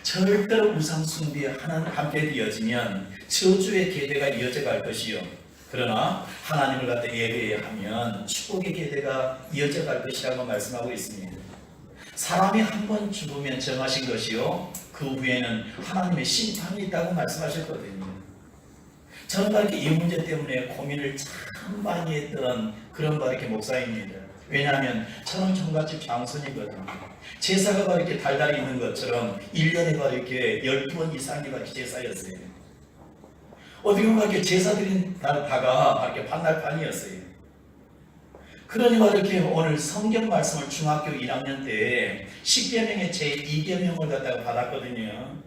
절대로 우상 숭배에 함께 이어지면 저주의 계대가 이어져 갈 것이요. 그러나 하나님을 갖다 예배하면 축복의 계대가 이어져 갈 것이라고 말씀하고 있습니다. 사람이 한 번 죽으면 정하신 것이요, 그 후에는 하나님의 심판이 있다고 말씀하셨거든요. 저는 이렇게 이 문제 때문에 고민을 참 많이 했던 그런 이렇게 목사입니다. 왜냐하면 저는 종갓집 장손이거든요. 제사가 이렇게 달달이 있는 것처럼 1년에 이렇게 12번 이상이 이렇게 제사였어요. 어떻게 보면 이렇게 제사 드린 다가 이렇게 판날판이었어요. 그러니 이렇게 오늘 성경 말씀을 중학교 1학년 때 10계명의 제2계명을 갖다가 받았거든요.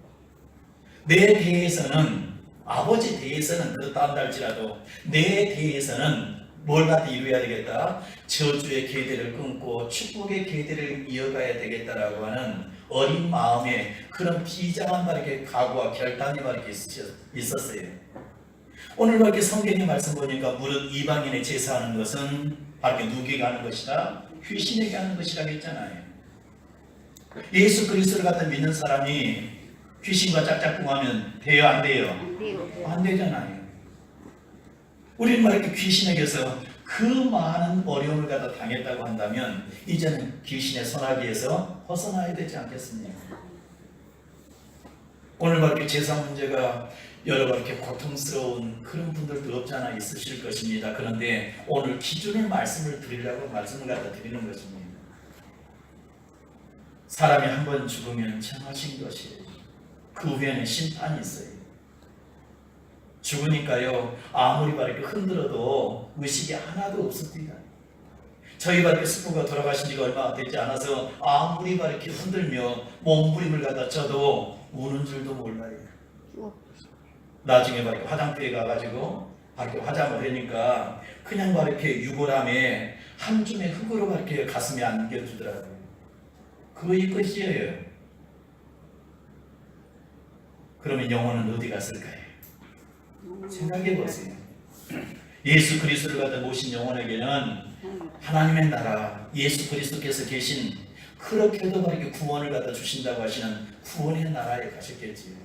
내 대에서는, 아버지 대에서는 그렇다 한다 할지라도 내 대에서는 뭘 갖다 이루어야 되겠다? 저주의 계대를 끊고 축복의 계대를 이어가야 되겠다라고 하는 어린 마음에 그런 비장한 이렇게 각오와 결단이 이렇게 있었어요. 오늘 이렇게 성경의 말씀 보니까 무릇 이방인의 제사하는 것은 바로 누구에게 하는 것이다? 귀신에게 하는 것이라고 했잖아요. 예수 그리스도를 갖다 믿는 사람이 귀신과 짝짝꿍하면 돼요, 안 돼요? 안 되잖아요. 우리는 이렇게 귀신에게서 그 많은 어려움을 갖다 당했다고 한다면 이제는 귀신의 손아귀에서 벗어나야 되지 않겠습니까? 오늘 이렇게 제사 문제가 여러 이렇게 고통스러운 그런 분들도 없지 않아 있으실 것입니다. 그런데 오늘 기준의 말씀을 드리려고 말씀을 갖다 드리는 것입니다. 사람이 한 번 죽으면 정하신 것이에요. 그 후에는 심판이 있어요. 죽으니까요, 아무리 이렇게 흔들어도 의식이 하나도 없습니다. 저희 이렇게 스프가 돌아가신 지가 얼마 되지 않아서 아무리 이렇게 흔들며 몸부림을 갖다 쳐도 우는 줄도 몰라요. 나중에 이렇게 화장터에 가가지고 이렇게 화장을 하니까 그냥 이렇게 유골함에 한 줌의 흙으로 이렇게 가슴에 안겨주더라고요. 그거이 끝이에요. 그러면 영혼은 어디 갔을까요? 생각해 보세요. 예수 그리스도를 갖다 모신 영혼에게는 하나님의 나라, 예수 그리스도께서 계신 그렇게도 이렇게 구원을 갖다 주신다고 하시는 구원의 나라에 가셨겠지요.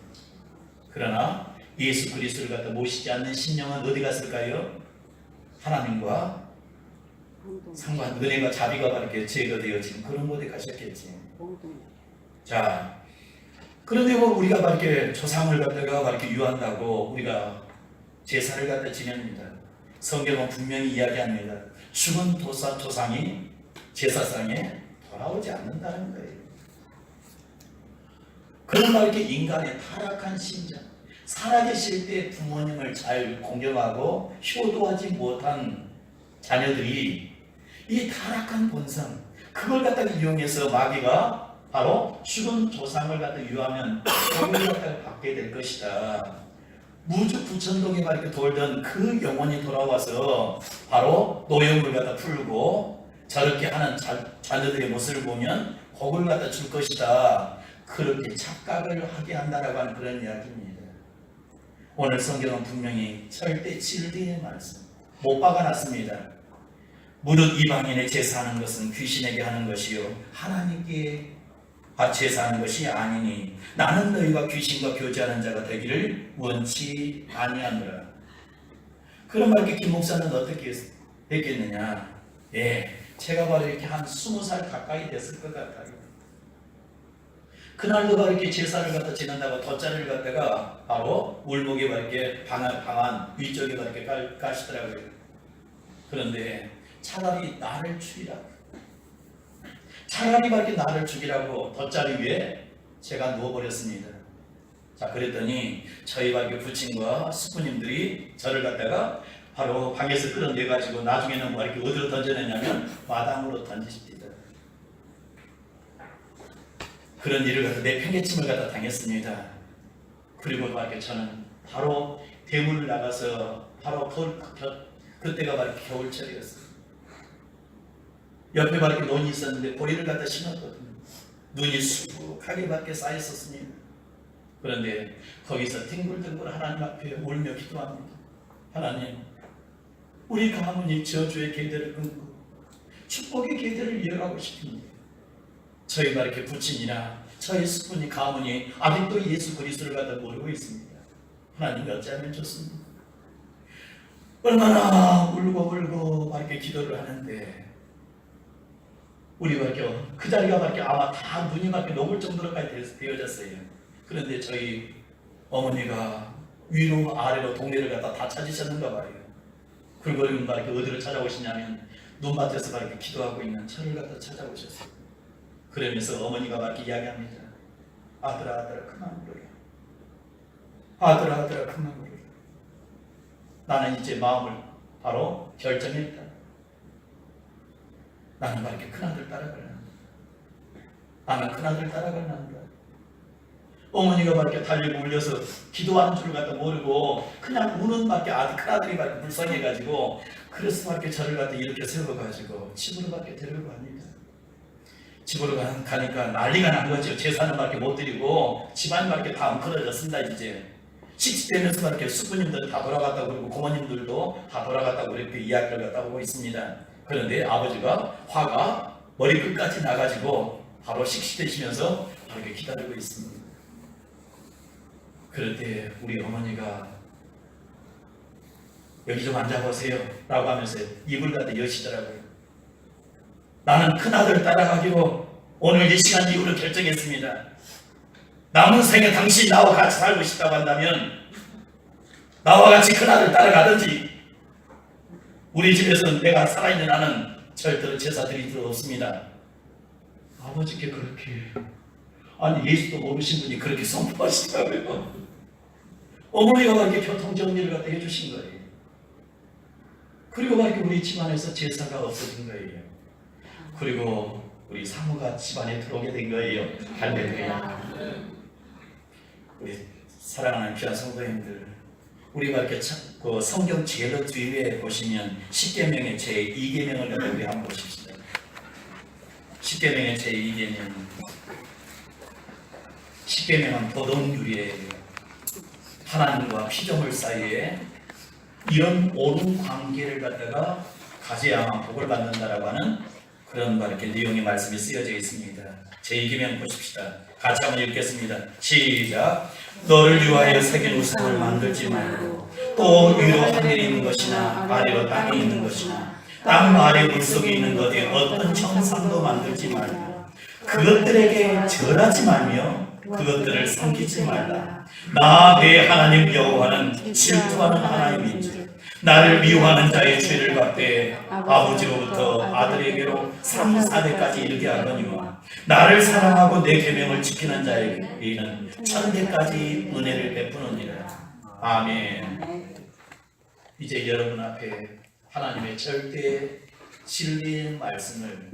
그러나 예수 그리스도를 갖다 모시지 않는 신령은 어디 갔을까요? 하나님과 상관, 은혜가 자비가 이렇게 제거되어진 그런 곳에 가셨겠지. 자, 그런데 우리가 이렇게 조상을 갖다가 이렇게 유한다고 우리가 제사를 갖다 지냅니다. 성경은 분명히 이야기합니다. 죽은 조상이 제사상에 돌아오지 않는다는 거예요. 그러나 이렇게 인간의 타락한 심정, 살아계실 때 부모님을 잘 공경하고 효도하지 못한 자녀들이 이 타락한 본성, 그걸 갖다가 이용해서 마귀가 바로 죽은 조상을 갖다 유하면 복을 갖다가 받게 될 것이다. 무주 부천동에 이렇게 돌던 그 영혼이 돌아와서 바로 노염을 갖다 풀고 저렇게 하는 자녀들의 모습을 보면 복을 갖다 줄 것이다. 그렇게 착각을 하게 한다라고 하는 그런 이야기입니다. 오늘 성경은 분명히 절대 진리의 말씀, 못 박아놨습니다. 무릇 이방인의 제사하는 것은 귀신에게 하는 것이요 하나님께 제사하는 것이 아니니 나는 너희가 귀신과 교제하는 자가 되기를 원치 아니하노라. 그런 말 김 목사는 어떻게 했겠느냐? 제가 바로 이렇게 한 20살 가까이 됐을 것 같아요. 그날도 바로 이렇게 제사를 갖다 지낸다고 돗자리를 갖다가 바로 울목에 이렇게 방안 위쪽에 이렇게 가시더라고요. 그런데 차라리 나를 죽이라고, 차라리 이렇게 나를 죽이라고 돗자리 위에 제가 누워버렸습니다. 자, 그랬더니 저희 이렇게 부친과 스프님들이 저를 갖다가 바로 방에서 끌어내가지고 나중에는 이렇게 어디로 던져내냐면 마당으로 던지십니다. 그런 일을 갖다 내팽개침을 갖다 당했습니다. 그리고 이렇게 저는 바로 대문을 나가서 바로 그때가 바로 겨울철이었어요. 옆에 이렇게 논이 있었는데 보리를 갖다 심었거든요. 눈이 수북하게 밖에 쌓였었습니다. 그런데 거기서 뒹굴뒹굴 하나님 앞에 울며 기도합니다. 하나님, 우리 가문이 저주의 계대를 끊고 축복의 계대를 이어가고 싶습니다. 저희가 이렇게 부친이나 저희 스푼이 가문이 아직도 예수 그리스도를 갖다 모르고 있습니다. 하나님이 어찌하면 좋습니다. 얼마나 울고 밝게 기도를 하는데 우리 밖에 그 자리가 밖에 아마 다 눈이 밖에 녹을 정도로까지 되어졌어요. 그런데 저희 어머니가 위로 아래로 동네를 갖다 다 찾으셨는가 봐요. 글거리는 밖에 어디로 찾아오시냐면 눈밭에서 밖에 기도하고 있는 저를 갖다 찾아오셨어요. 그러면서 어머니가 밖에 이야기합니다. 아들아 그만 울어라. 아들아 그만 울어라. 나는 이제 마음을 바로 결정했다. 나는 밖에 큰아들 따라갈란다. 나는 큰아들 따라갈란다. 어머니가 밖에 달리고 울려서 기도하는 줄 갖다 모르고 그냥 우는 밖에 큰아들이 밖에 불쌍해가지고 그래서 밖에 저를 갖다 이렇게 세워가지고 집으로 밖에 데리고 갑니다. 집으로 가니까 난리가 난 거죠. 제사는 밖에 못 드리고 집안 밖에 다 엉클어졌습니다. 이제 식식되면서 밖에 숙부님들 다 돌아갔다고 그러고 고모님들도 다 돌아갔다고 이렇게 이야기를 갖다 하고 있습니다. 그런데 아버지가 화가 머리끝까지 나가지고 바로 식식되시면서 이렇게 기다리고 있습니다. 그럴 때 우리 어머니가 여기 좀 앉아보세요 라고 하면서 입을 갖다 여시더라고요. 나는 큰아들 따라가기로 오늘 이 시간 이후로 결정했습니다. 남은 생에 당신이 나와 같이 살고 싶다고 한다면 나와 같이 큰아들 따라가든지 우리 집에서는 내가 살아있는 나는 절대로 제사 드릴 수 없습니다. 아버지께 그렇게 아니 예수도 모르신 분이 그렇게 선포하시더라고요. 어머니가 이렇게 교통정리를 갖다 해주신 거예요. 그리고 이렇게 우리 집안에서 제사가 없어진 거예요. 그리고 우리 사모가 집안에 들어오게 된 거예요. 할렐루야. 우리 사랑하는 귀한 성도님들, 우리가 이렇게 그 성경 제일 뒤에 보시면 10계명의 제2계명을 갖다 우리 한번 보십시다. 10계명의 제2계명. 10계명은 도덕률이에요. 하나님과 피조물 사이에 이런 옳은 관계를 갖다가 가져야만 복을 받는다라고 하는 그런 이렇게 내용의 말씀이 쓰여져 있습니다. 제2계명 보십시다. 같이 한번 읽겠습니다. 시작. 너를 위하여 새긴 우상을 만들지 말고 또 위로 하늘에 있는 것이나 아래로 땅에 있는 것이나 땅 아래 물속에 있는 것에 어떤 형상도 만들지 말고 그것들에게 절하지 말며 그것들을 섬기지 말라. 나 내 하나님 여호와는 질투하는 하나님인 줄 나를 미워하는 자의 죄를 갚되 아버지로부터 아들에게로 3, 4대까지 이르게 하거니와 나를 사랑하고 내 계명을 지키는 자에게는 천대까지 은혜를 베푸느니라. 아멘. 이제 여러분 앞에 하나님의 절대 진리의 말씀을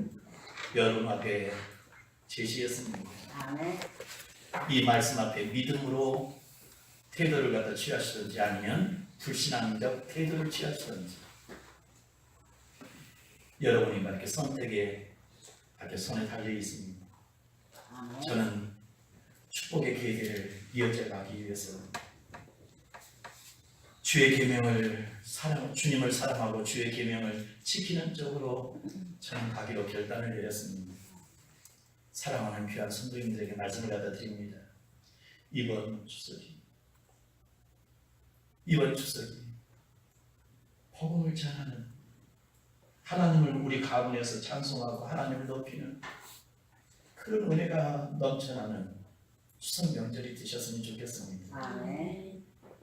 여러분 앞에 제시했습니다. 이 말씀 앞에 믿음으로 태도를 갖다 취하시든지 아니면 불신앙적 태도를 취하시든지 여러분이 이렇게 선택에 이렇게 손에 달려 있습니다. 저는 축복의 계기를 이어져 가기 위해서 주의 계명을 주님을 사랑하고 주의 계명을 지키는 쪽으로 저는 가기로 결단을 내렸습니다. 사랑하는 귀한 성도님들에게 말씀을 갖다 드립니다. 이번 추석이 복음을 전하는 하나님을 우리 가문에서 찬송하고 하나님을 높이는 그런 은혜가 넘쳐나는 추석 명절이 되셨으면 좋겠습니다.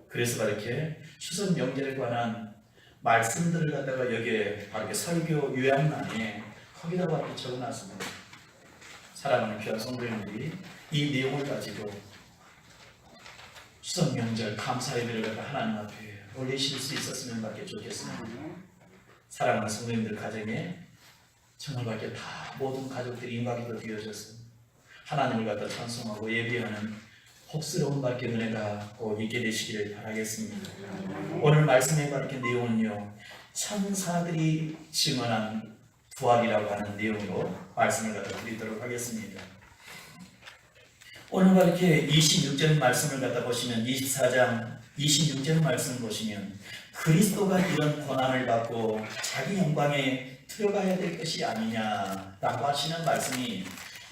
그래서 이렇게 추석 명절에 관한 말씀들을 갖다가 여기에 바로 설교 요약란에 거기다 바로 적어놨습니다. 사랑하는 귀한 성도님들이 이 내용을 가지고 추석 명절 감사 예배를 갖다 하나님 앞에 올리실 수 있었으면 밖에 좋겠습니다. 사랑하는 성도님들 가정에 정말 밖에 다 모든 가족들이 임하기도 되어져서 하나님을 갖다 찬송하고 예배하는 복스러운 밖에 은혜가 꼭 있게 되시기를 바라겠습니다. 오늘 말씀의 밖에 내용은요, 천사들이 증언한 부활이라고 하는 내용으로 말씀을 갖다 드리도록 하겠습니다. 오늘 이렇게 26절 말씀을 갖다 보시면 24장 26절 말씀을 보시면 그리스도가 이런 고난을 받고 자기 영광에 들어가야 될 것이 아니냐라고 하시는 말씀이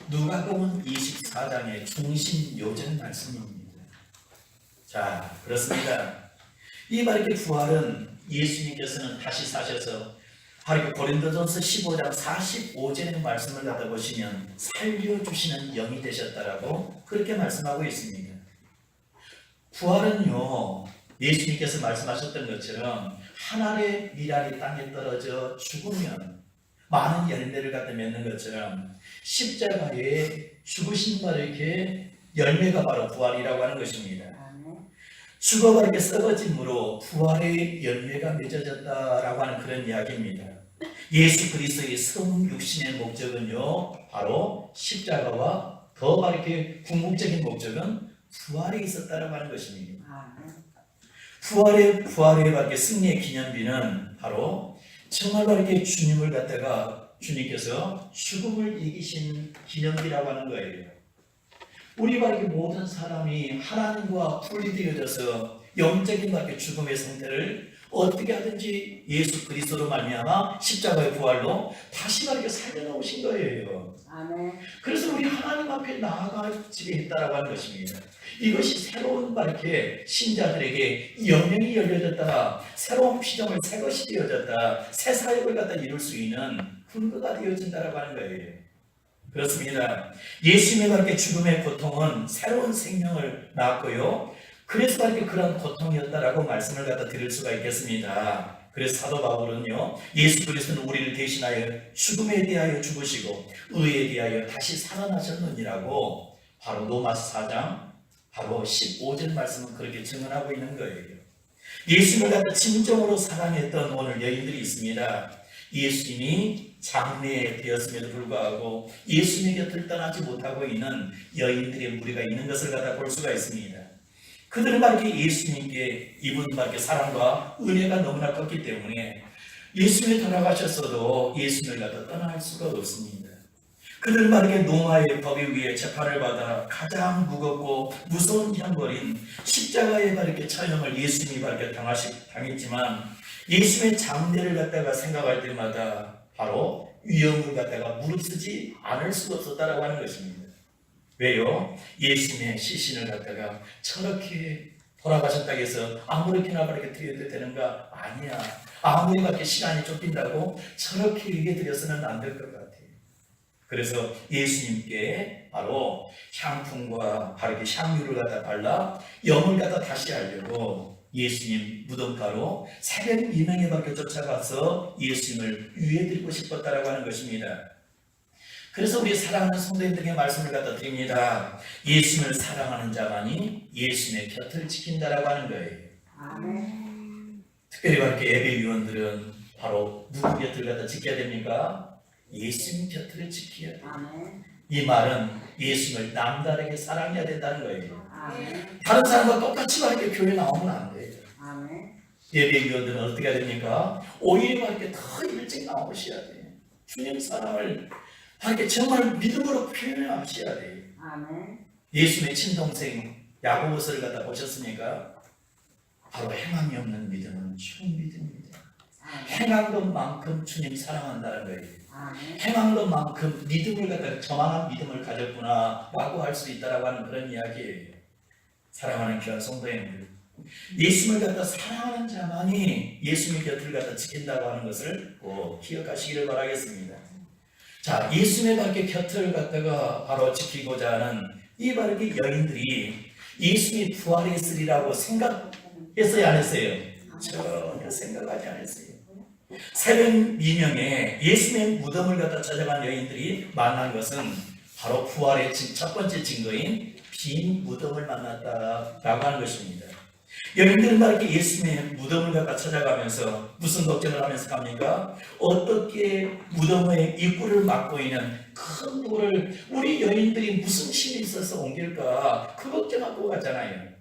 누가복음 24장의 중심 요절 말씀입니다. 자, 그렇습니다. 이 바르게 부활은 예수님께서는 다시 사셔서 바르게 고린도전서 15장 45절의 말씀을 갖다 보시면 살려주시는 영이 되셨다라고 그렇게 말씀하고 있습니다. 부활은요, 예수님께서 말씀하셨던 것처럼 한 알의 밀알이 땅에 떨어져 죽으면 많은 열매를 갖다 맺는 것처럼 십자가에 죽으신 바로 이렇게 열매가 바로 부활이라고 하는 것입니다. 죽어가 이렇게 썩어짐으로 부활의 열매가 맺어졌다라고 하는 그런 이야기입니다. 예수 그리스도의 성육신의 목적은요, 바로 십자가와 더 이렇게 궁극적인 목적은 부활에 있었다라고 하는 것입니다. 부활의 이렇게 승리의 기념비는 바로 정말 이렇게 주님을 갖다가 주님께서 죽음을 이기신 기념비라고 하는 거예요. 우리가 이렇게 모든 사람이 하나님과 분리되어져서 영적인 밖에 죽음의 상태를 어떻게 하든지 예수 그리스도로 말미암아 십자가의 부활로 다시 이렇게 살려놓으신 거예요. 아멘. 그래서 우리 하나님 앞에 나아가지게 했다라고 하는 것입니다. 이것이 새로운 이렇게 신자들에게 영영이 열려졌다, 새로운 피조물 새 것이 되어졌다, 새 사역을 갖다 이룰 수 있는 근거가 되어진다라고 하는 거예요. 그렇습니다. 예수님의 그렇게 죽음의 고통은 새로운 생명을 낳았고요. 그래서 이렇게 그런 고통이었다라고 말씀을 갖다 드릴 수가 있겠습니다. 그래서 사도 바울은요, 예수 그리스도는 우리를 대신하여 죽음에 대하여 죽으시고 의에 대하여 다시 살아나셨느니라고 바로 로마서 4장 바로 15절 말씀은 그렇게 증언하고 있는 거예요. 예수님을 갖다 진정으로 사랑했던 오늘 여인들이 있습니다. 예수님이 장례되었음에도 불구하고 예수님의 곁을 떠나지 못하고 있는 여인들의 무리가 있는 것을 갖다 볼 수가 있습니다. 그들은 이렇게 예수님께 입은 이렇게 사랑과 은혜가 너무나 컸기 때문에 예수님이 돌아가셨어도 예수님을 갖다 떠날 수가 없습니다. 그들은 이렇게 노아의 법에 의해 재판을 받아 가장 무겁고 무서운 형벌인 십자가의 이렇게 처형을 예수님이 이렇게 당했지만 예수님의 장례를 갖다가 생각할 때마다 바로 위험을 갖다가 무릅쓰지 않을 수가 없었다라고 하는 것입니다. 왜요? 예수님의 시신을 갖다가 저렇게 돌아가셨다고 해서 아무렇게나 그렇게 드려도 되는가? 아니야. 아무리 밖에 시간이 쫓긴다고 저렇게 얘기해 드려서는 안 될 것 같아요. 그래서 예수님께 바로 향품과 바르게 향유를 갖다 발라 영을 갖다 다시 하려고 예수님 무덤가로 새벽 미명에 밖에 쫓아가서 예수님을 위해드리고 싶었다라고 하는 것입니다. 그래서 우리 사랑하는 성도님들에게 말씀을 갖다 드립니다. 예수님을 사랑하는 자만이 예수님의 곁을 지킨다라고 하는 거예요. 아멘. 특별히 이렇게 예배위원들은 바로 누구 곁을 갖다 지켜야 됩니까? 예수님 곁을 지켜야 돼요. 아멘. 이 말은 예수님을 남다르게 사랑해야 된다는 거예요. 아멘. 다른 사람과 똑같이 이렇게 교회 나오면 안 돼요. 아멘. 예배위원들은 어떻게 해야 됩니까? 오히려 이렇게 더 일찍 나오셔야 돼요. 주님 사랑을 이렇게 정말 믿음으로 표현하셔야 돼요. 아멘. 예수님의 친동생 야고보서를 갖다 보셨습니까? 바로 행함이 없는 믿음은 죽은 믿음입니다. 행한 것만큼 주님 사랑한다는 거예요. 아멘. 행한 것만큼 믿음을 갖다가 저만한 믿음을 가졌구나 라고 할 수 있다라고 하는 그런 이야기예요. 사랑하는 귀한 성도님들, 예수님을 갖다 사랑하는 자만이 예수님의 곁을 갖다 지킨다고 하는 것을 꼭 기억하시기를 바라겠습니다. 자, 예수님의 밖에 곁을 갖다가 바로 지키고자 하는 이 바르게 여인들이 예수님이 부활했으리라고 생각했어요, 안 했어요? 전혀 생각하지 않았어요. 새벽 미명에 예수님의 무덤을 갖다 찾아간 여인들이 만난 것은 바로 부활의 첫 번째 증거인 빈 무덤을 만났다라고 하는 것입니다. 여인들은 이렇게 예수님의 무덤을 갖다 찾아가면서 무슨 걱정을 하면서 갑니까? 어떻게 무덤의 입구를 막고 있는 큰 돌을 우리 여인들이 무슨 힘이 있어서 옮길까? 그 걱정하고 가잖아요.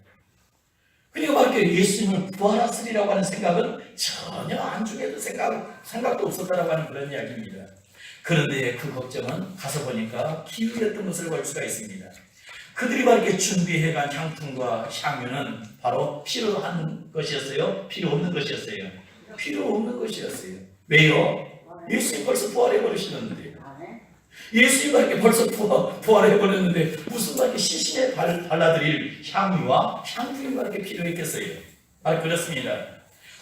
그러니까 이렇게 예수님을 부활하시리라고 하는 생각은 전혀 안중에도 생각도 없었다라고 하는 그런 이야기입니다. 그런데 그 걱정은 가서 보니까 기우였던 것을 볼 수가 있습니다. 그들이 이렇게 준비해간 향품과 향유는 바로 필요한 것이었어요? 필요 없는 것이었어요? 필요 없는 것이었어요. 왜요? 예수님 벌써 부활해 버리시는데. 예수님과 이렇게 벌써 부활해버렸는데 무슨 막 이렇게 시신에 발라드릴 향유와 향품이 이렇게 필요했겠어요? 그렇습니다.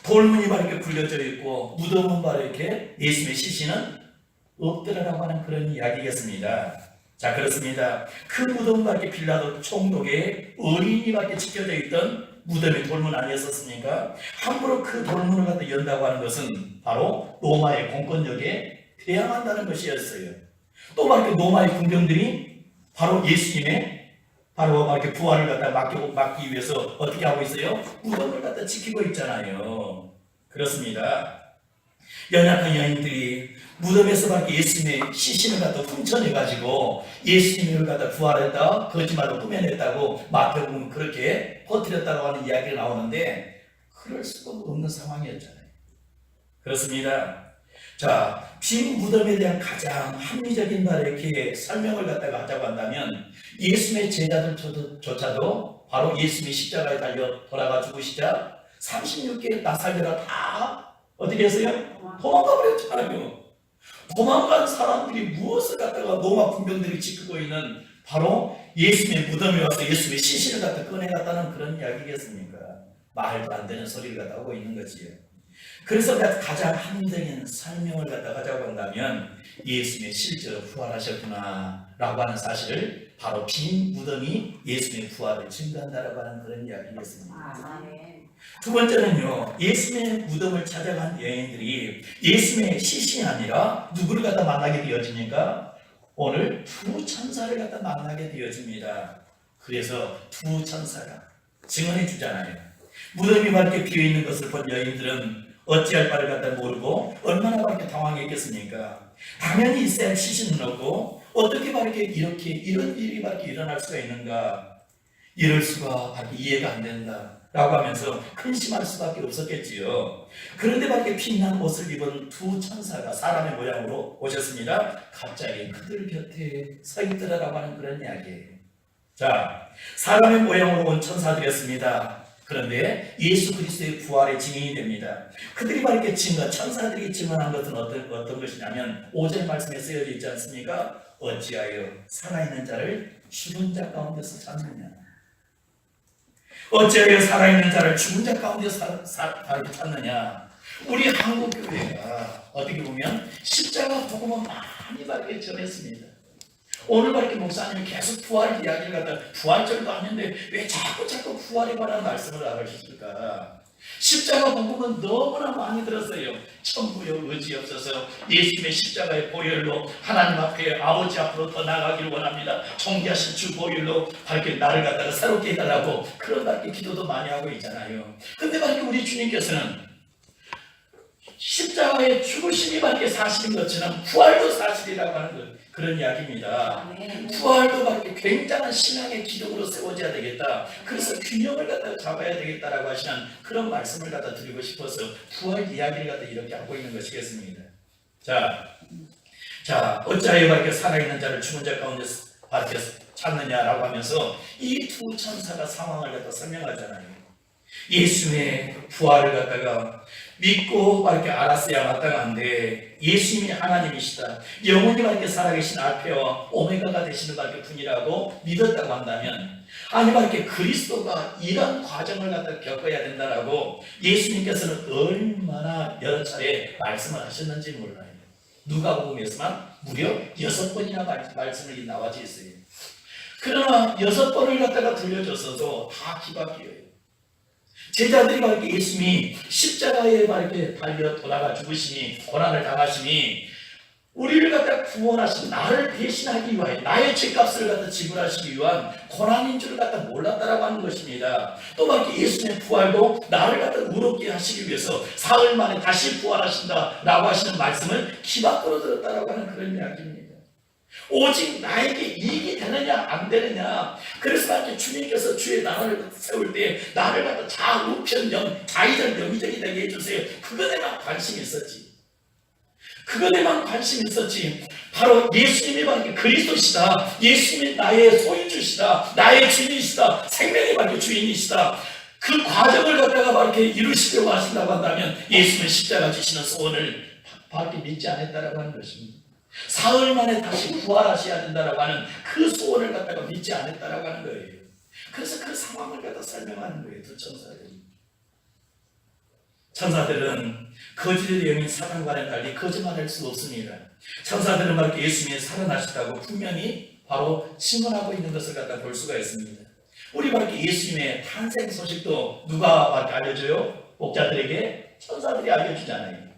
돌문이 막 이렇게 굴려져 있고 무덤은 바로 이렇게 예수님의 시신은 없더라라고 하는 그런 이야기겠습니다. 자, 그렇습니다. 그 무덤과 이렇게 빌라도 총독의 어린이밖에 지켜져 있던 무덤의 돌문 아니었었습니까? 함부로 그 돌문을 갖다 연다고 하는 것은 바로 로마의 공권력에 대항한다는 것이었어요. 또 막 이렇게 로마의 군병들이 바로 예수님의 바로 막 이렇게 부활을 갖다 막기 위해서 어떻게 하고 있어요? 무덤을 갖다 지키고 있잖아요. 그렇습니다. 연약한 여인들이 무덤에서 밖에 예수님의 시신을 갖다 훔쳐내가지고 예수님을 갖다 부활했다 거짓말로 꾸며냈다고 마태복음 그렇게 퍼뜨렸다고 하는 이야기가 나오는데 그럴 수가 없는 상황이었잖아요. 그렇습니다. 자, 빈 무덤에 대한 가장 합리적인 이렇게 설명을 갖다가 하자고 한다면 예수님의 제자들조차도 바로 예수님이 십자가에 달려 돌아가 죽으시자 36개의 나살자가 다 어떻게 했어요? 도망가 버렸잖아요. 도망간 사람들이 무엇을 갖다가 로마 군병들이 지키고 있는 바로 예수님의 무덤에 와서 예수님의 시신을 갖다 꺼내갔다는 그런 이야기겠습니까? 말도 안 되는 소리를 갖다 하고 있는 거지요. 그래서 가장 합리적인 설명을 갖다 하자고 한다면 예수님이 실제로 부활하셨구나 라고 하는 사실을 바로 빈 무덤이 예수님의 부활을 증거한다라고 하는 그런 이야기겠습니다. 두 번째는요, 예수님의 무덤을 찾아간 여인들이 예수님의 시신이 아니라 누구를 갖다 만나게 되어집니까? 오늘 두 천사를 갖다 만나게 되어집니다. 그래서 두 천사가 증언해 주잖아요. 무덤이 밝게 비어있는 것을 본 여인들은 어찌할 바를 갖다 모르고 얼마나 밝게 당황했겠습니까? 당연히 있어야 할 시신은 없고 어떻게 밝게 이런 일이 밝게 일어날 수가 있는가? 이럴 수가 밝게 이해가 안 된다 라고 하면서 근심할 수밖에 없었겠지요. 그런데 밖에 빛난 옷을 입은 두 천사가 사람의 모양으로 오셨습니다. 갑자기 그들 곁에 서 있더라라고 하는 그런 이야기예요. 자, 사람의 모양으로 온 천사들이었습니다. 그런데 예수 그리스도의 부활의 증인이 됩니다. 그들이 바로 이렇게 천사들이 증언한 것은 어떤 것이냐면 5절 말씀에 쓰여져 있지 않습니까? 어찌하여 살아있는 자를 죽은 자 가운데서 찾느냐? 어찌하여 살아있는 자를 죽은 자 가운데서 찾느냐? 우리 한국교회가 어떻게 보면 십자가 복음을 많이 바르게 전했습니다. 오늘 밖에 목사님이 계속 부활 이야기를 갖다 부활절도 하는데 왜 자꾸 부활에 관한 말씀을 하셨을까? 십자가 복음은 너무나 많이 들었어요. 천부여 의지 없어서 예수님의 십자가의 보혈로 하나님 앞에 아버지 앞으로 더 나가기를 원합니다. 존귀하신 주 보혈로 밝게 나를 갖다가 새롭게 해달라고 그런 밝게 기도도 많이 하고 있잖아요. 근데 밝게 우리 주님께서는 십자가의 죽으심이 밝게 사실인 것처럼 부활도 사실이라고 하는 것 그런 이야기입니다. 부활도 밖에 굉장한 신앙의 기둥으로 세워져야 되겠다. 그래서 균형을 갖다 잡아야 되겠다라고 하시는 그런 말씀을 갖다 드리고 싶어서 부활 이야기를 갖다 이렇게 하고 있는 것이겠습니다. 자, 어찌하여 밖에 살아있는 자를 죽은 자 가운데 밖에 찾느냐라고 하면서 이 두 천사가 상황을 갖다 설명하잖아요. 예수님의 부활을 갖다가 믿고 이렇게 알았어야 마땅한데 예수님이 하나님이시다. 영원히 이렇게 살아계신 알파와 오메가가 되시는 분이라고 믿었다고 한다면 아니 이렇게 그리스도가 이런 과정을 갖다 겪어야 된다라고 예수님께서는 얼마나 여러 차례 말씀을 하셨는지 몰라요. 누가복음에서만 무려 6번이나 말씀이 나와져 있어요. 그러나 6번을 갖다가 들려줬어도 다 기박이에요. 제자들이 이렇게 예수님이 십자가에 이렇게 달려 돌아가 죽으시니 고난을 당하시니 우리를 갖다 구원하신 나를 대신하기 위하여 나의 죄값을 갖다 지불하시기 위한 고난인 줄을 갖다 몰랐다라고 하는 것입니다. 또 이렇게 예수님의 부활도 나를 갖다 의롭게 하시기 위해서 사흘 만에 다시 부활하신다라고 하시는 말씀을 귀 밖으로 들었다라고 하는 그런 이야기입니다. 오직 나에게 이익이 되느냐 안 되느냐. 그래서 이렇게 주님께서 주의 나라를 세울 때 나를 갖다 좌우편영 좌이전 여기저기 되게 해주세요. 그것에만 관심이 있었지. 그것에만 관심이 있었지. 바로 예수님이 바로 그리스도시다. 예수님이 나의 소유주시다. 나의 주인이시다. 생명의 바로 주인이시다. 그 과정을 갖다가 이렇게 이루시려고 하신다고 한다면 예수님의 십자가 주시는 소원을 밖에 믿지 않았다라고 하는 것입니다. 사흘 만에 다시 부활하셔야 된다라고 하는 그 소원을 갖다가 믿지 않았다라고 하는 거예요. 그래서 그 상황을 갖다 설명하는 거예요. 두 천사들이. 천사들은 거짓의 영인 사단과는 달리 거짓말할 수 없습니다. 천사들은 막 예수님이 살아나셨다고 분명히 바로 증언하고 있는 것을 갖다 볼 수가 있습니다. 우리 밖에 예수님의 탄생 소식도 누가 밖에 알려줘요? 목자들에게 천사들이 알려주잖아요.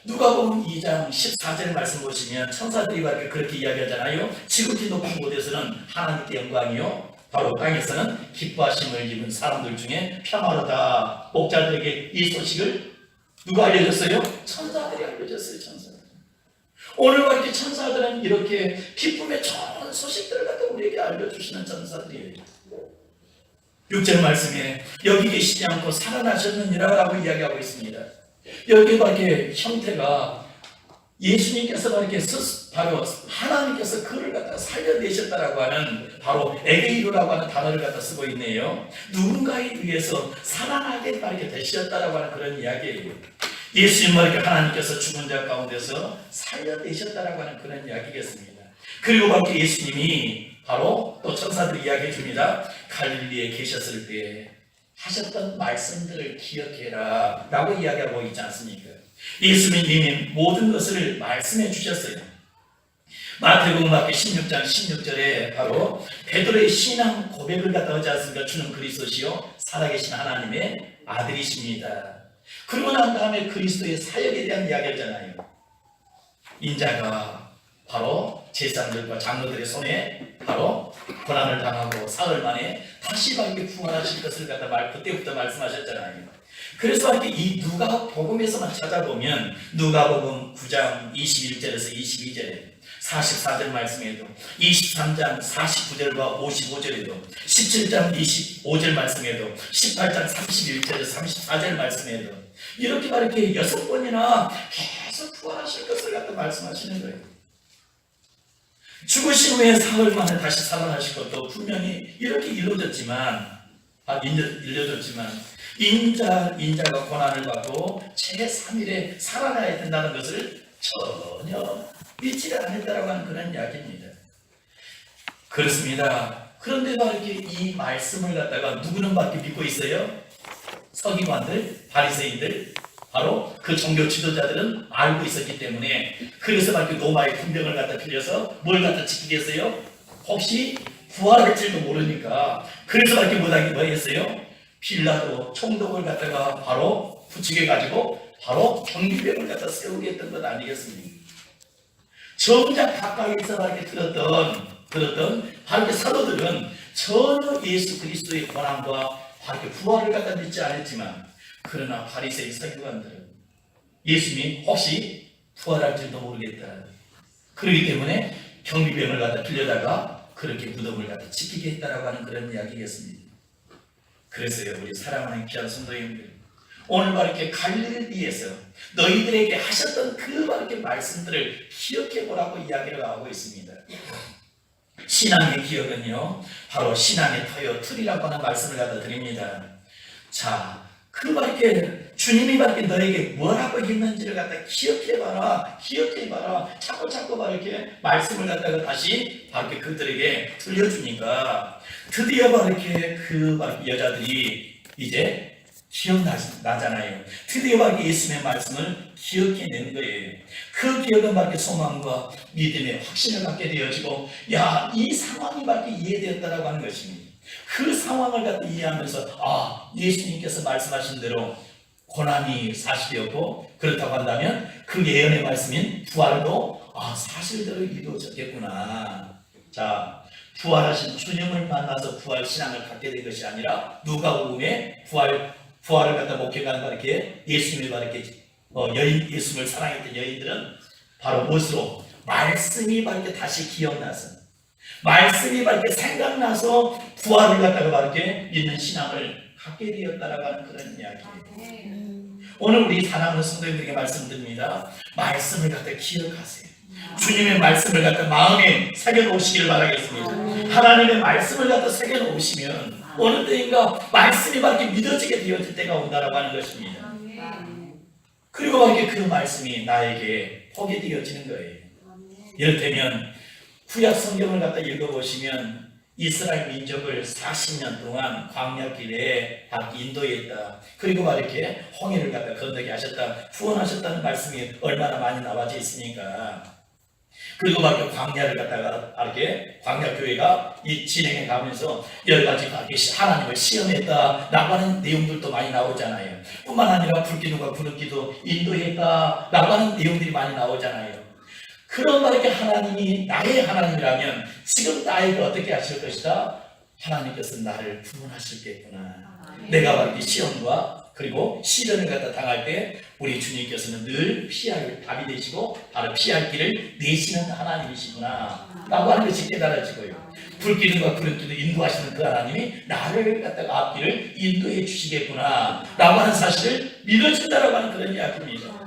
누가복음 2장 14절 말씀 보시면 천사들이 밖에 그렇게 이야기하잖아요. 지극히 높은 곳에서는 하나님께 영광이요, 바로 땅에서는 기뻐하심을 입은 사람들 중에 평화로다. 목자들에게 이 소식을 누가 알려줬어요? 천사들이 알려줬어요. 천사들. 오늘 밖에 천사들은 이렇게 기쁨의 좋은 소식들을 갖다 우리에게 알려주시는 천사들이에요. 6절 말씀에 여기 계시지 않고 살아나셨느니라라고 이야기하고 있습니다. 여기 밖에 형태가 예수님께서 이렇게 바로 하나님께서 그를 갖다 살려내셨다라고 하는 바로 에게이루라고 하는 단어를 갖다 쓰고 있네요. 누군가에 의해서 살아나게 이렇게 되셨다라고 하는 그런 이야기예요. 예수님을 이렇게 하나님께서 죽은 자 가운데서 살려내셨다라고 하는 그런 이야기겠습니다. 그리고 밖에 예수님이 바로 또 천사들이 이야기해 줍니다. 갈릴리에 계셨을 때 하셨던 말씀들을 기억해라 라고 이야기하고 있지 않습니까? 예수님이 모든 것을 말씀해 주셨어요. 마태복음 16장 16절에 바로 베드로의 신앙 고백을 갖다 하지 않습니까? 주는 그리스도시요 살아계신 하나님의 아들이십니다. 그러고 난 다음에 그리스도의 사역에 대한 이야기하잖아요. 인자가 바로 제사장들과 장로들의 손에 바로 고난을 당하고 사흘 만에 다시 밝게 부활하실 것을 갖다 그때부터 말씀하셨잖아요. 그래서 이렇게 이 누가복음에서만 찾아보면 누가복음 9장 21절에서 22절에 44절 말씀에도 23장 49절과 55절에도 17장 25절 말씀에도 18장 31절에서 34절 말씀에도 이렇게 이렇게 6번이나 계속 부활하실 것을 갖다 말씀하시는 거예요. 죽으신 후에 사흘 만에 다시 살아나실 것도 분명히 이렇게 이루어졌지만 인자가 고난을 받고 제3일에 살아나야 된다는 것을 전혀 믿지 않았다라고 하는 그런 이야기입니다. 그렇습니다. 그런데도 이렇게 이 말씀을 갖다가 누구는 밖에 믿고 있어요? 서기관들, 바리새인들, 바로 그 종교 지도자들은 알고 있었기 때문에 그래서 밖에 로마의 군병을 갖다 빌려서 뭘 갖다 지키겠어요? 혹시 부활할지도 모르니까 그래서 밖에 뭐 했어요? 빌라도 총독을 갖다가 바로 부추겨 가지고 바로 경비병을 갖다 세우게 했던 것 아니겠습니까? 정작 가까이서 이렇게 들었던 바로 그 사도들은 전혀 예수 그리스도의 고난과 바로 부활을 갖다 믿지 않았지만, 그러나 바리새인 서기관들은 예수님이 혹시 부활할지도 모르겠다. 그렇기 때문에 경비병을 갖다 빌려다가 그렇게 무덤을 갖다 지키게 했다라고 하는 그런 이야기겠습니다. 그래서요, 우리 사랑하는 귀한 성도님들, 오늘 이렇게 갈릴리에서 너희들에게 하셨던 그 이렇게 말씀들을 기억해 보라고 이야기를 하고 있습니다. 신앙의 기억은요, 바로 신앙의 터요 틀이라고 하는 말씀을 갖다 드립니다. 자, 이렇게 주님이 이렇게 너에게 뭐라고 했는지를 갖다 기억해봐라. 자꾸 이렇게 말씀을 갖다가 다시 이렇게 그들에게 들려주니까 드디어 이렇게 그 여자들이 이제 기억나잖아요. 드디어 예수님의 말씀을 기억해내는 거예요. 그 기억은 밖에 소망과 믿음의 확신을 갖게 되어지고, 이 상황이 밖에 이해되었다라고 하는 것입니다. 그 상황을 갖다 이해하면서 예수님께서 말씀하신 대로 고난이 사실이었고, 그렇다고 한다면 그 예언의 말씀인 부활도 사실대로 이루어졌겠구나. 자, 부활하신 주님을 만나서 부활 신앙을 갖게 된 것이 아니라 누가복음에 부활을 갖다 목격한 이렇게 예수님을 이렇게 예수님을 사랑했던 여인들은 바로 무엇으로? 말씀이 이렇게 다시 기억나서, 말씀이 이렇게 생각나서 부활을 갖다가 이렇게 믿는 신앙을 갖게 되었다라고 하는 그런 이야기예요. 오늘 우리 사랑하는 성도님들에게 말씀드립니다. 말씀을 갖다 기억하세요. 주님의 말씀을 갖다 마음에 새겨놓으시길 바라겠습니다. 하나님의 말씀을 갖다 새겨놓으시면 어느 때인가 말씀이 이렇게 믿어지게 되어질 때가 온다라고 하는 것입니다. 그리고 이렇게 그 말씀이 나에게 보게 되어지는 거예요. 이를테면 구약 성경을 갖다 읽어보시면 이스라엘 민족을 40년 동안 광야길에 인도했다. 그리고 막 이렇게 홍해를 갖다 건너게 하셨다. 구원하셨다는 말씀이 얼마나 많이 나와져 있습니까? 그리고 막 이렇게 광야를 갖다가 이렇게 광야교회가 진행해 가면서 여러 가지 하나님을 시험했다라고 하는 내용들도 많이 나오잖아요. 뿐만 아니라 불기둥과 구름기도 인도했다라고 하는 내용들이 많이 나오잖아요. 그런 말이게 하나님이 나의 하나님이라면 지금 나에게 어떻게 하실 것이다? 하나님께서 나를 구원하실겠구나. 내가 바로 이 시험과 그리고 시련을 갖다 당할 때 우리 주님께서는 늘 피할 답이 되시고 바로 피할 길을 내시는 하나님이시구나 라고 하는 것이 깨달아지고요. 불기둥과 구름기도 인도하시는 그 하나님이 나를 갖다가 앞길을 인도해 주시겠구나 라고 하는 사실을 믿어진다라고 하는 그런 이야기입니다.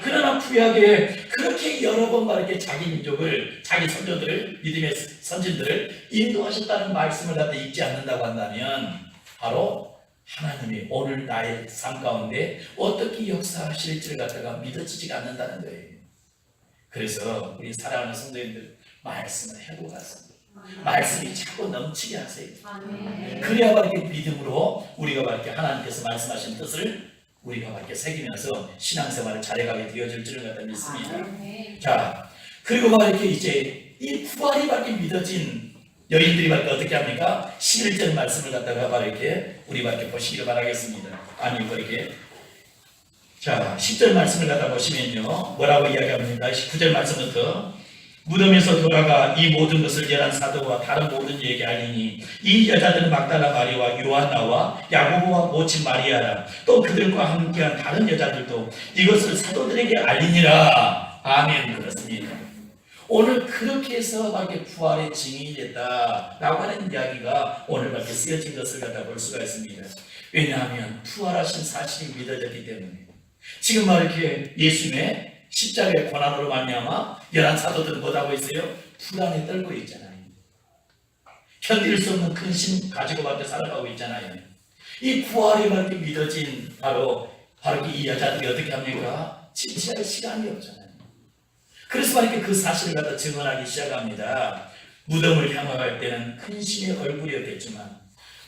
그러나 구약에 그렇게 여러 번 이렇게 자기 민족을, 자기 선조들을, 믿음의 선진들을 인도하셨다는 말씀을 갖다 읽지 않는다고 한다면 바로 하나님이 오늘 나의 삶 가운데 어떻게 역사하실지를 갖다가 믿어지지가 않는다는 거예요. 그래서 우리 사랑하는 성도님들 말씀을 해보고 가서 말씀이 자꾸 넘치게 하세요. 그래야 이렇게 믿음으로 우리가 이렇게 하나님께서 말씀하신 뜻을 우리가 이렇게 새기면서 신앙생활을 잘해가게 되어질 줄을 갖다 믿습니다. 자, 그리고 이렇게 이제 이 부활이 밖에 믿어진 여인들이 밖에 어떻게 합니까? 11절 말씀을 갖다가 이렇게 우리 밖에 보시기를 바라겠습니다. 아니, 이렇게. 자, 10절 말씀을 갖다 보시면요. 뭐라고 이야기합니까? 19절 말씀부터 무덤에서 돌아가 이 모든 것을 열한 사도와 다른 모든 이에게 알리니 이 여자들은 막달라 마리아와 요한나와 야고보와 모친 마리아라 또 그들과 함께한 다른 여자들도 이것을 사도들에게 알리니라. 아멘. 그렇습니다. 오늘 그렇게 해서 이렇게 부활의 증인이 됐다라고 하는 이야기가 오늘 이렇게 쓰여진 것을 갖다 볼 수가 있습니다. 왜냐하면 부활하신 사실이 믿어졌기 때문에 지금 이렇게 예수님의 십자가의 고난으로 말미암아 열한 사도들은 뭐라고 있어요? 불안에 떨고 있잖아요. 견딜 수 없는 근심 가지고 밖에 살아가고 있잖아요. 이 부활이 이렇게 믿어진 바로 이 여자들이 어떻게 합니까? 진치할 시간이 없잖아요. 그래서 이렇게 그 사실을 갖다 증언하기 시작합니다. 무덤을 향할 때는 근심의 얼굴이었겠지만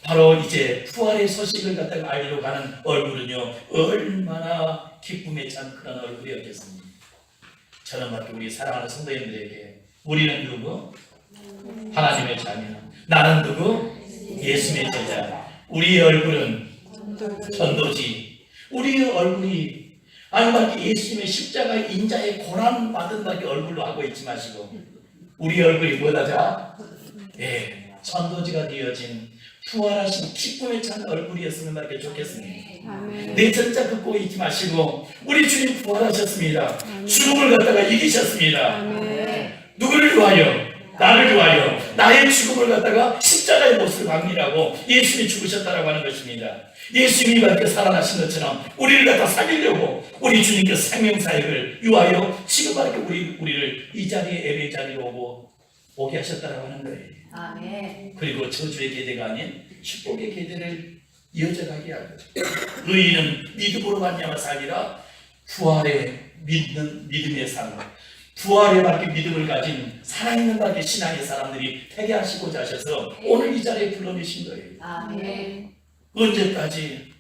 바로 이제 부활의 소식을 갖다가 알리러 가는 얼굴은요 얼마나 기쁨에 찬 그런 얼굴이었겠습니다. 저는 우리 사랑하는 성도님들에게 우리는 누구? 하나님의 자녀. 나는 누구? 예수님의 제자. 우리의 얼굴은 전도지. 우리의 얼굴이 아니 예수님의 십자가의 인자의 고난 받은 얼굴로 하고 있지 마시고 우리의 얼굴이 뭐다자? 예, 전도지가 되어진 부활하신 기쁨에 찬 얼굴이었으면 이렇게 좋겠습니다. 내 전자 긋고 있지 마시고 우리 주님 부활하셨습니다. 죽음을 갖다가 이기셨습니다. 누구를 위하여? 나를 위하여 나의 죽음을 갖다가 십자가의 못을 박리라고 예수님이 죽으셨다라고 하는 것입니다. 예수님이 이렇게 살아나신 것처럼 우리를 갖다 살리려고 우리 주님께서 생명사역을 위하여 지금 이렇게 우리를 이 자리에 예배 자리로 오게 하셨다라고 하는 거예요. 아멘. 그리고 저주의 계대가 아닌 축복의 계대를 이어져가게 할 거죠. 의인은 믿음으로 말미암아 살리라. 부활에 믿는 믿음의 삶, 부활에 밖에 믿음을 가진 살아있는 밖에 신앙의 사람들이 되게 하시고자 하셔서 오늘 이 자리에 불러내신 거예요. 아멘. 언제까지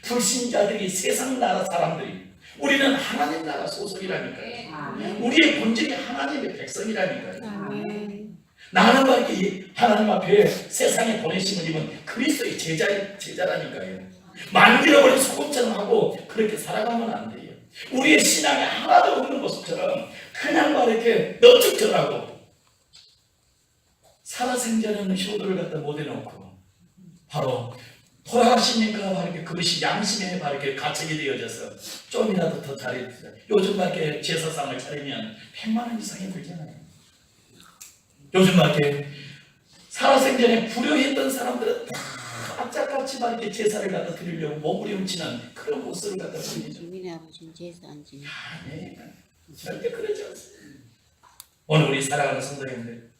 불신자들이 세상 나라 사람들이 우리는 하나님 나라 소속이라니까요. 아멘. 우리의 본질이 하나님의 백성이라니까요. 아멘. 나는 이렇게 하나님 앞에 세상에 보내심을 입은 그리스도의 제자라니까요. 만들어버린 소금처럼 하고 그렇게 살아가면 안 돼요. 우리의 신앙에 하나도 없는 모습처럼 그냥 이렇게 넙죽절하고 살아생전에는 효도를 갖다 못 해놓고 바로 돌아가시니까 이렇게 그것이 양심에 이렇게 가책이 되어져서 좀이라도 더 잘해주자. 요즘 이렇게 제사상을 차리면 100만 원 이상이 들잖아요. 요즘 이렇게 살아생전에 불효했던 사람들은 다 악착같이 이렇게 제사를 갖다 드리려고 몸부림치는 그런 모습을 갖다 보이죠. 주민의 아버지는 제사 안 지내. 아멘. 절대 그러지 않습니다. 오늘 우리 사랑하는 성도님들,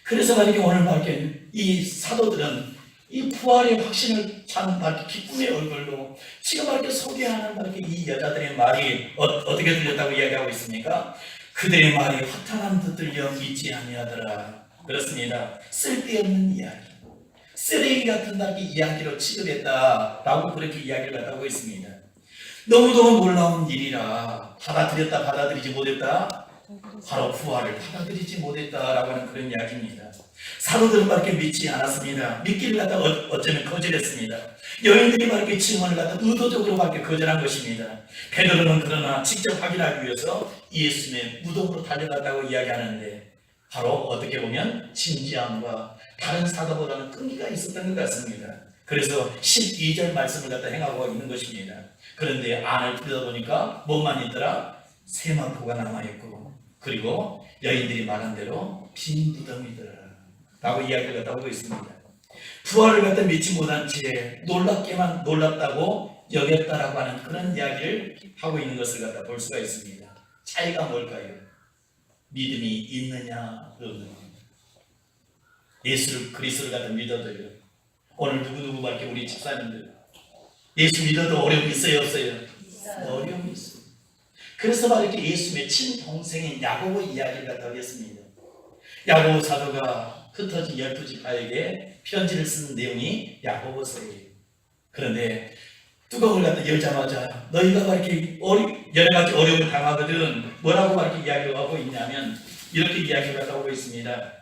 그래서 만약에 오늘 이렇게 이 사도들은 이 부활의 확신을 찬 기쁨의 얼굴로 지금 이렇게 소개하는 이렇게 이 여자들의 말이 어떻게 들렸다고 이야기하고 있습니까? 그들의 말이 허탄한 듯 들려 믿지 아니하더라. 그렇습니다. 쓸데없는 이야기, 쓰레기 같은 이야기로 취급했다라고 그렇게 이야기를 하고 있습니다. 너무도 놀라운 일이라 받아들였다 받아들이지 못했다, 바로 부활을 받아들이지 못했다라고 하는 그런 이야기입니다. 사도들은 밖에 믿지 않았습니다. 믿기를 갖다 어쩌면 거절했습니다. 여인들이 밖에 증언을 갖다 의도적으로 밖에 거절한 것입니다. 베드로는 그러나 직접 확인하기 위해서 예수님의 무덤으로 달려갔다고 이야기하는데, 바로 어떻게 보면 진지함과 다른 사도보다는 끈기가 있었던 것 같습니다. 그래서 12절 말씀을 갖다 행하고 있는 것입니다. 그런데 안을 뜯어보니까 뭐만 있더라? 세마포가 남아있고, 그리고 여인들이 말한 대로 빈 무덤이더라 라고 이야기를 갖다 하고 있습니다. 부활을 갖다 믿지 못한 채 놀랍게만 놀랍다고 여겼다라고 하는 그런 이야기를 하고 있는 것을 갖다 볼 수가 있습니다. 차이가 뭘까요? 믿음이 있느냐 없느냐. 예수를, 그리스도를 갖다 믿어도요, 오늘 누구누구 밖에 우리 집사님들 예수 믿어도 어려움이 있어요 없어요? 어려움이 있어요. 그래서 막 이렇게 예수님의 친동생인 야고보 이야기를 갖다 하겠습니다. 야고보 사도가 흩어진 12지파에게 편지를 쓴 내용이 야고보서예요. 그런데 뚜껑을 갖다 열자마자 너희가 막 이렇게 여러 가지 어려움을 당하거든 뭐라고 막 이렇게 이야기를 하고 있냐면, 이렇게 이야기를 갖다 하고 있습니다.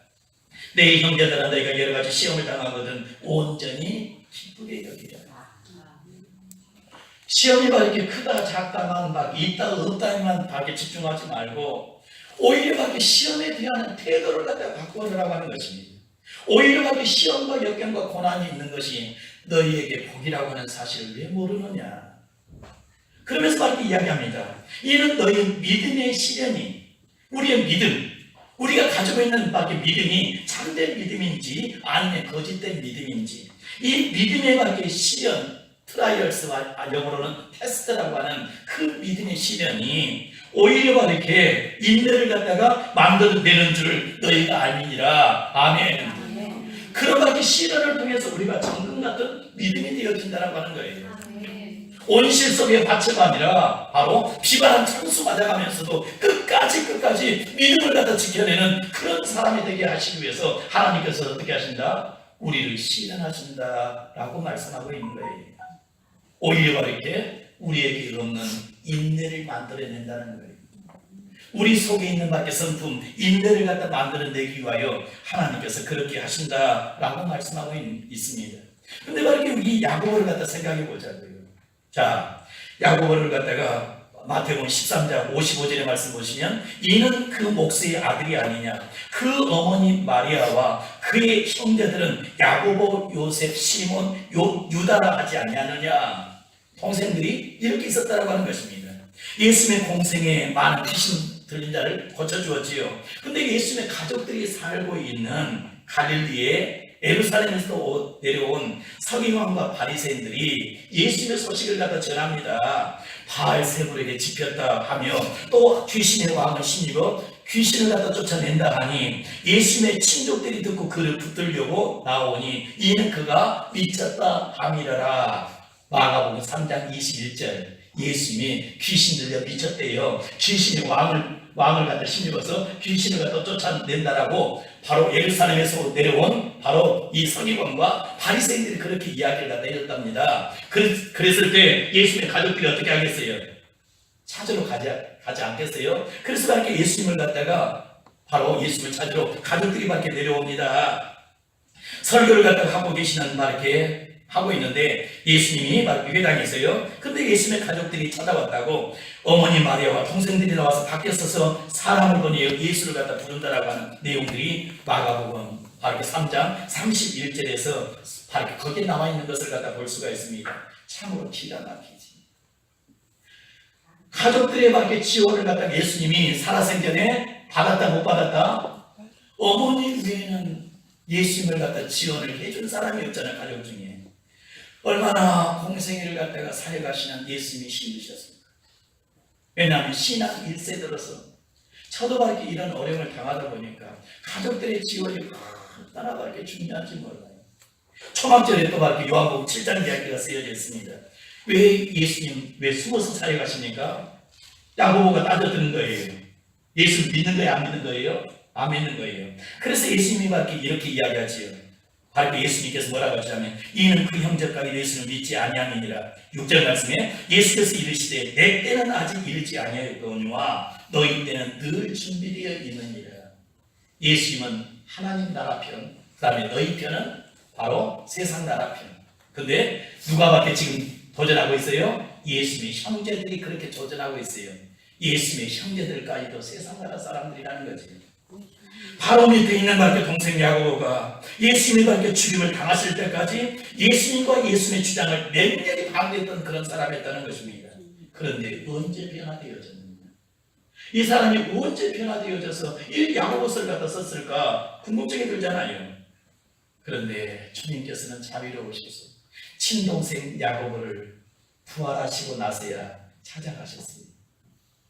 내 형제들아, 너희가 여러 가지 시험을 당하거든 온전히 기쁘게 여기라. 시험이 막 이렇게 크다 작다만 막 있다 없다에만 밖에 집중하지 말고, 오히려 밖에 시험에 대한 태도를 갖다 바꾸라고 하는 것입니다. 오히려 밖에 시험과 역경과 고난이 있는 것이 너희에게 복이라고 하는 사실을 왜 모르느냐. 그러면서 밖에 이야기합니다. 이는 너희 믿음의 시련이, 우리의 믿음, 우리가 가지고 있는 밖에 믿음이 참된 믿음인지 아니면 거짓된 믿음인지, 이 믿음의 밖에 시련, 트라이얼스와 영어로는 테스트라고 하는 그 믿음의 시련이 오히려 이렇게 인내를 갖다가 만들어내는 줄 너희가 알미니라. 아멘. 그런 밖에 시련을 통해서 우리가 정금 같은 믿음이 되어진다라고 하는 거예요. 온실 속의 밭이 아니라 바로 비바람 창수 맞아가면서도 끝까지 믿음을 갖다 지켜내는 그런 사람이 되게 하시기 위해서 하나님께서 어떻게 하신다? 우리를 시련하신다라고 말씀하고 있는 거예요. 오히려 이렇게 우리에게 없는 인내를 만들어낸다는 거예요. 우리 속에 있는 밖에 성품, 인내를 갖다 만들어내기 위하여 하나님께서 그렇게 하신다라고 말씀하고 있습니다. 그런데 이렇게 이 야고보를 갖다 생각해 보자고요. 자, 야고보를 갖다가 마태복음 13장 55절의 말씀 보시면, 이는 그 목수의 아들이 아니냐, 그 어머니 마리아와 그의 형제들은 야고보, 요셉, 시몬, 유다라 하지 아니하느냐. 동생들이 이렇게 있었다라고 하는 것입니다. 예수님의 공생에 많은 귀신 들린 자를 고쳐주었지요. 근데 예수님의 가족들이 살고 있는 갈릴리에 예루살렘에서 내려온 서기관과 바리새인들이 예수님의 소식을 갖다 전합니다. 바알세불에게 집혔다 하며 또 귀신의 왕을 힘입어 귀신을 갖다 쫓아낸다 하니, 예수님의 친족들이 듣고 그를 붙들려고 나오니 이는 그가 미쳤다 함이라라. 마가복음 3장 21절. 예수님이 귀신 들려 미쳤대요. 귀신이 왕을 갖다 힘입어서 귀신을 갖다 쫓아낸다라고 바로 예루살렘에서 내려온 바로 이 서기관과 바리새인들이 그렇게 이야기를 갖다 해줬답니다. 그랬을 때 예수님의 가족들이 어떻게 하겠어요? 찾으러 가지 않겠어요? 그래서 이렇게 예수님을 갖다가 바로 예수님을 찾으러 가족들이 밖에 내려옵니다. 설교를 갖다가 하고 계시는 막 이렇게 하고 있는데 예수님이 막 회당에 있어요. 근데 예수님의 가족들이 찾아왔다고, 어머니 마리아와 동생들이 나와서 밖에 서서 사람을 보니 예수를 갖다 부른다라고 하는 내용들이 마가복음 바로 3장 31절에서 바로 거기에 나와 있는 것을 갖다 볼 수가 있습니다. 참으로 기가 막히지. 가족들의 밖에 지원을 갖다 예수님이 살아생전에 받았다 못 받았다? 어머니 외에는 예수님을 갖다 지원을 해준 사람이 없잖아요. 가족 중에. 얼마나 공생애를 갖다가 살아가시는 예수님이 힘드셨습니까? 왜냐하면 신앙 1세 들어서 저도 이렇게 이런 어려움을 당하다 보니까 가족들의 지원이 얼마나 이렇게 중요한지 몰라요. 초막절에 또 이렇게 요한복음 7장 이야기가 쓰여져 있습니다. 왜 예수님 왜 숨어서 살아가십니까? 야고보가 따져드는 거예요. 예수 믿는 거예요? 안 믿는 거예요? 안 믿는 거예요. 그래서 예수님이 이렇게 이야기하지요. 바로 예수님께서 뭐라고 하시냐면 이는 그 형제까지 예수를 믿지 아니함이니라. 6절 말씀에 예수께서 이르시되 내 때는 아직 이르지 아니하였거니와 너희 때는 늘 준비되어 있느니라. 예수님은 하나님 나라 편, 그 다음에 너희 편은 바로 세상 나라 편. 근데 누가 밖에 지금 도전하고 있어요? 예수님의 형제들이 그렇게 도전하고 있어요. 예수님의 형제들까지도 세상 나라 사람들이라는 거지. 바로 밑에 있는 밖에 동생 야고보가 예수님이 밖에 죽임을 당하실 때까지 예수님과 예수님의 주장을 맹렬히 반대했던 그런 사람이었다는 것입니다. 그런데 언제 변화되어졌느냐? 이 사람이 언제 변화되어져서 이 야고보서를 갖다 썼을까 궁금증이 들잖아요. 그런데 주님께서는 자비로우셔서 친동생 야고보를 부활하시고 나서야 찾아가셨습니다.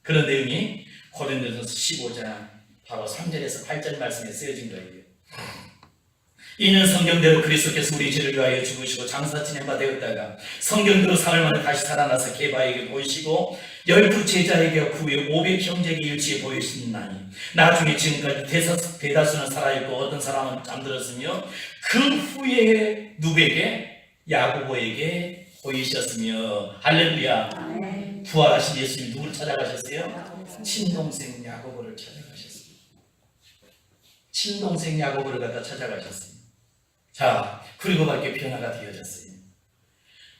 그런 내용이 고린도전서 15장 바로 3절에서 8절 말씀에 쓰여진 거예요. 이는 성경대로 그리스도께서 우리 죄를 위하여 죽으시고 장사 지낸 바 되었다가 성경대로 사흘 만에 다시 살아나서 게바에게 보이시고 12 제자에게 그 후에 500 형제에게 일치에 보이시나니 나중에 지금까지 대다수는 살아있고 어떤 사람은 잠들었으며 그 후에 누구에게? 야고보에게 보이셨으며 할렐루야. 부활하신 예수님 누구를 찾아가셨어요? 친동생 야고보를 찾아가셨어요. 친동생 야고보를 갖다 찾아가셨어요. 자, 그리고 밖에 변화가 되어졌어요.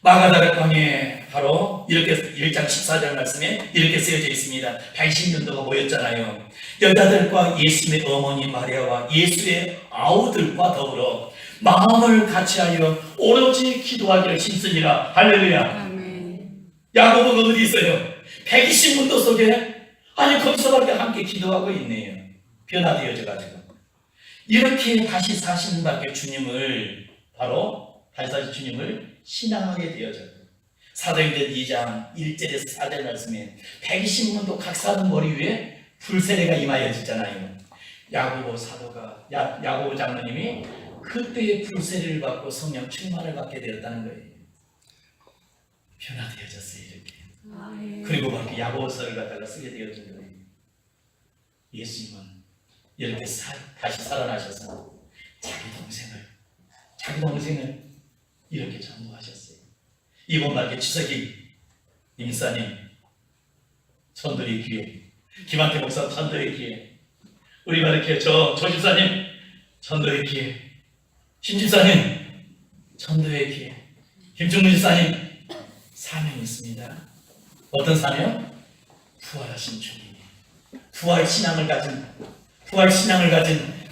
마가다락방에 바로 이렇게 1장 14절 말씀에 이렇게 쓰여져 있습니다. 80년도가 모였잖아요. 여자들과 예수님의 어머니 마리아와 예수의 아우들과 더불어 마음을 같이하여 오로지 기도하기를 힘쓰니라. 할렐루야. 야고보가 어디 있어요? 120문도 속에 아니 거기서밖에 함께 기도하고 있네요. 변화되어져 가지고 이렇게 다시 사시는 밖에 주님을 바로 다시 사신 주님을 신앙하게 되어져요. 사도행전 2장 1절에서 4절 말씀에 120문도 각사는 머리 위에 불세례가 임하여지잖아요. 야고보 사도가 야고보 장로님이 그때의 불세례를 받고 성령 충만을 받게 되었다는 거예요. 변화되어졌어요. 이렇게. 그리고 밖에 야고보서를 갖다가 쓰게 되었던 거예요. 예수님은 이렇게 다시 살아나셔서 자기 동생을 이렇게 전도하셨어요. 이번 밖에 추석이 임사님 전도의 기회, 김한태 목사 전도의 기회, 우리 가르쳐 저 집사님 전도의 기회, 김 집사님 전도의 기회, 김종문 집사님 사명이 있습니다. 어떤 사명? 부활하신 주님, 부활 신앙을 가진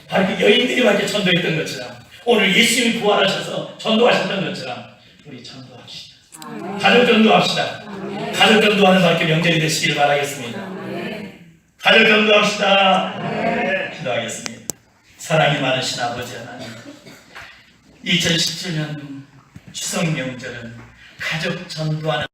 바로 그 여인들이 밖에 전도했던 것처럼 오늘 예수님이 부활하셔서 전도하셨던 것처럼 우리 전도합시다. 가족 전도합시다. 가족 전도하는 밖에 명절이 되시기를 바라겠습니다. 가족 전도합시다. 기도하겠습니다. 사랑이 많으신 아버지 하나님, 2017년 추석 명절은 가족 전도하는